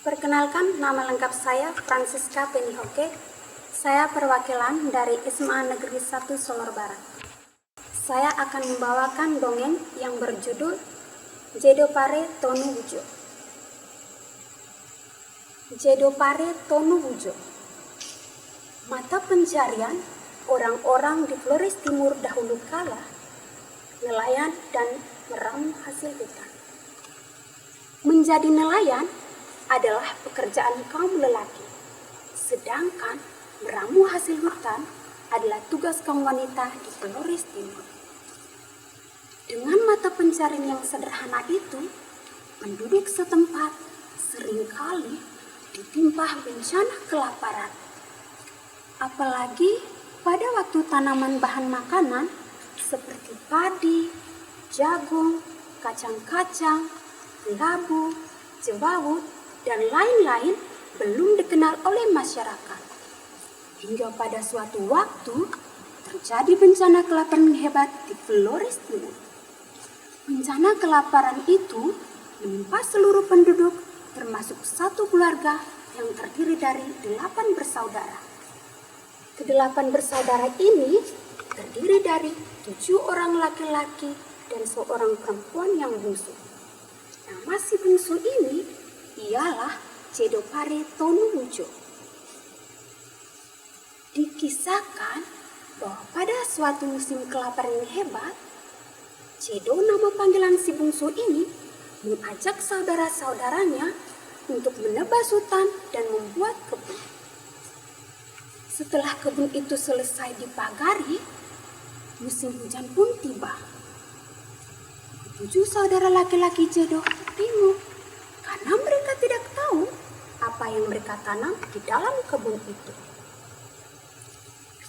Perkenalkan, nama lengkap saya Francisca Penihoke. Saya perwakilan dari SMA Negeri 1 Solor Barat. Saya akan membawakan dongeng yang berjudul Jedopare Tonu Wujo. Jedopare Tonu Wujo. Mata pencarian orang-orang di Flores Timur dahulu kala, nelayan dan meramu hasil hutan. Menjadi nelayan adalah pekerjaan kaum lelaki, sedangkan meramu hasil hutan adalah tugas kaum wanita di Flores Timur. Dengan mata pencarian yang sederhana itu, penduduk setempat seringkali ditimpa bencana kelaparan. Apalagi pada waktu tanaman bahan makanan seperti padi, jagung, kacang-kacang, labu, jewawut, dan lain-lain belum dikenal oleh masyarakat. Hingga pada suatu waktu terjadi bencana kelaparan hebat di Flores Timur. Bencana kelaparan itu menimpa seluruh penduduk termasuk satu keluarga yang terdiri dari 8 bersaudara. Kedelapan bersaudara ini terdiri dari 7 orang laki-laki dan seorang perempuan yang bungsu. Nama si bungsu ini ialah Jedopare Tonu Wujo. Dikisahkan bahwa pada suatu musim kelaparan yang hebat, Jedo, nama panggilan si bungsu ini, mengajak saudara-saudaranya untuk menebas hutan dan membuat kebun. Setelah kebun itu selesai dipagari, musim hujan pun tiba. 7 saudara laki-laki Jedo bingung karena mereka tidak tahu apa yang mereka tanam di dalam kebun itu.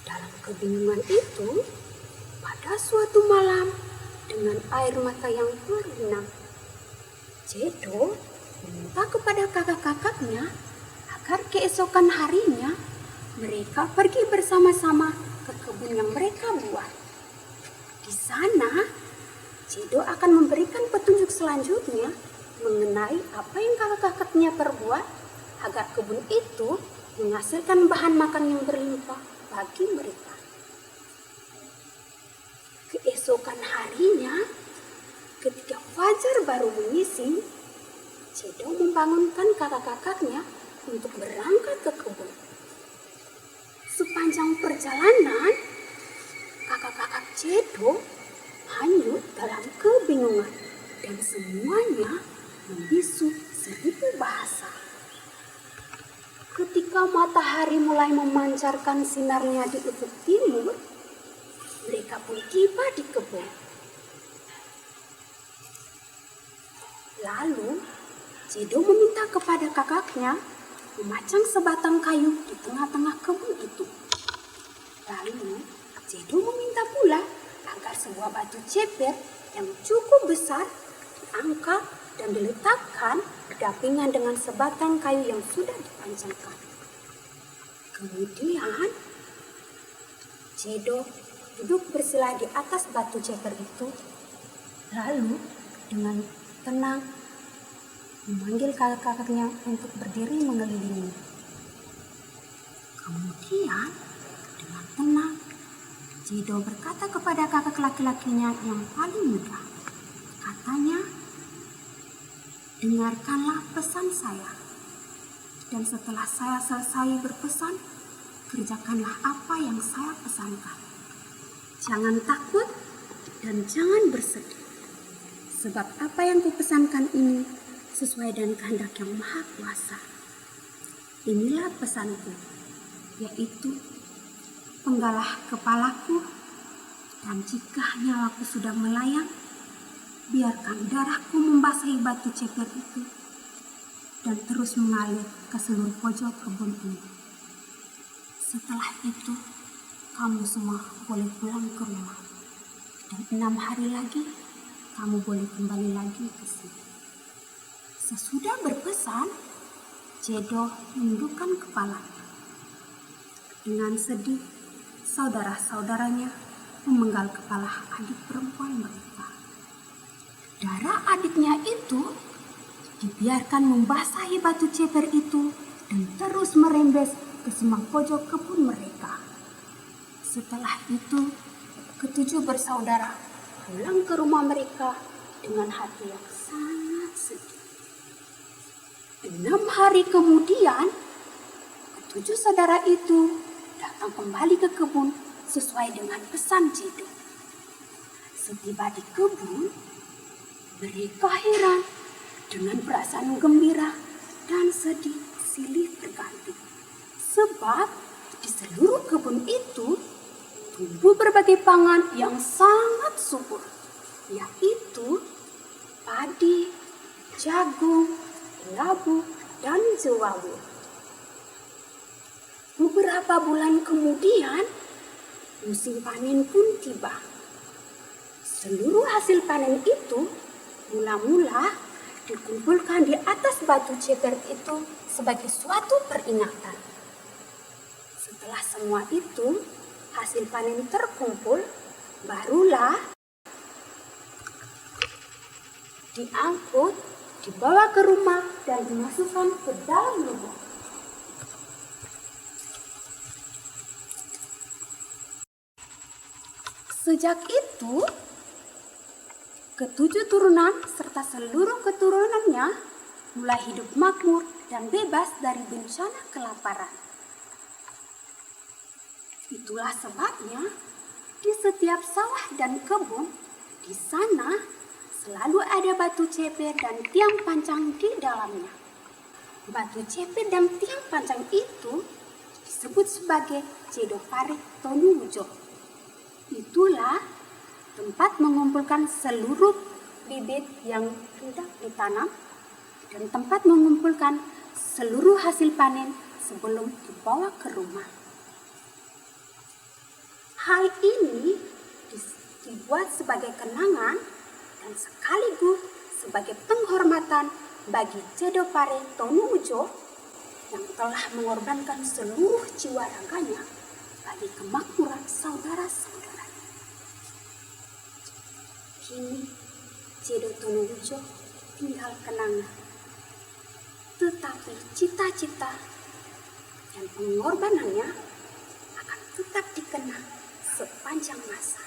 Dalam kebingungan itu, pada suatu malam dengan air mata yang berlinang, Jedo meminta kepada kakak-kakaknya agar keesokan harinya mereka pergi bersama-sama ke kebun yang mereka buat. Di sana, Jedo akan memberikan petunjuk selanjutnya mengenai apa yang kakak-kakaknya perbuat agar kebun itu menghasilkan bahan makan yang berlimpah bagi mereka. Keesokan harinya, ketika fajar baru menyingsing, Jedo membangunkan kakak-kakaknya untuk berangkat ke kebun. Sepanjang perjalanan, kakak-kakak Jedo hanyut dalam kebingungan dan semuanya membisu 1000 bahasa. Ketika matahari mulai memancarkan sinarnya di ufuk timur, mereka pun tiba di kebun. Lalu, Jedo meminta kepada kakaknya memacang sebatang kayu di tengah-tengah kebun itu. Lalu, Jedo meminta pula agar sebuah batu ceper yang cukup besar diangkat dan diletakkan berdampingan dengan sebatang kayu yang sudah dipancangkan. Kemudian, Jedo duduk bersila di atas batu ceper itu, lalu dengan tenang memanggil kakak-kakaknya untuk berdiri mengelilingi. Kemudian, dengan tenang, Jedo berkata kepada kakak laki-lakinya yang paling muda. Katanya, dengarkanlah pesan saya, dan setelah saya selesai berpesan, kerjakanlah apa yang saya pesankan. Jangan takut dan jangan bersedih, sebab apa yang kupesankan ini sesuai dengan kehendak yang Maha Kuasa. Inilah pesanku, yaitu penggalah kepalaku, dan jika nyawaku sudah melayang, biarkan darahku membasahi batu ceper itu dan terus mengalir ke seluruh pojok kebun ini. Setelah itu, kamu semua boleh pulang ke rumah, dan 6 hari lagi kamu boleh kembali lagi ke sini. Sesudah berpesan, Jedo menundukkan kepalanya. Dengan sedih, saudara-saudaranya memenggal kepala adik perempuan mereka. Darah adiknya itu dibiarkan membasahi batu ceper itu dan terus merembes ke semak pojok kebun mereka. Setelah itu, ketujuh bersaudara pulang ke rumah mereka dengan hati yang sangat sedih. 6 hari kemudian, ketujuh saudara itu datang kembali ke kebun sesuai dengan pesan Jedo. Setiba di kebun, mereka heran dengan perasaan gembira dan sedih silih berganti. Sebab di seluruh kebun itu tumbuh berbagai pangan yang sangat subur, yaitu padi, jagung, labu, dan jewawu. Beberapa bulan kemudian, musim panen pun tiba. Seluruh hasil panen itu mula-mula dikumpulkan di atas batu ceper itu sebagai suatu peringatan. Setelah semua itu, hasil panen terkumpul, barulah diangkut, dibawa ke rumah dan dimasukkan ke dalam lubang. Sejak itu, ketujuh turunan serta seluruh keturunannya mulai hidup makmur dan bebas dari bencana kelaparan. Itulah sebabnya di setiap sawah dan kebun di sana selalu ada batu ceper dan tiang pancang di dalamnya. Batu ceper dan tiang pancang itu disebut sebagai Jedo Pare Tonuujo. Itulah tempat mengumpulkan seluruh bibit yang hendak ditanam dan tempat mengumpulkan seluruh hasil panen sebelum dibawa ke rumah. Hal ini dibuat sebagai kenangan dan sekaligus sebagai penghormatan bagi Jedo Pare Tonuujo yang telah mengorbankan seluruh jiwa raganya bagi kemakmuran saudara-saudara. Kini Jedo Tonuujo tinggal kenangan, tetapi cita-cita dan pengorbanannya akan tetap dikenang sepanjang masa.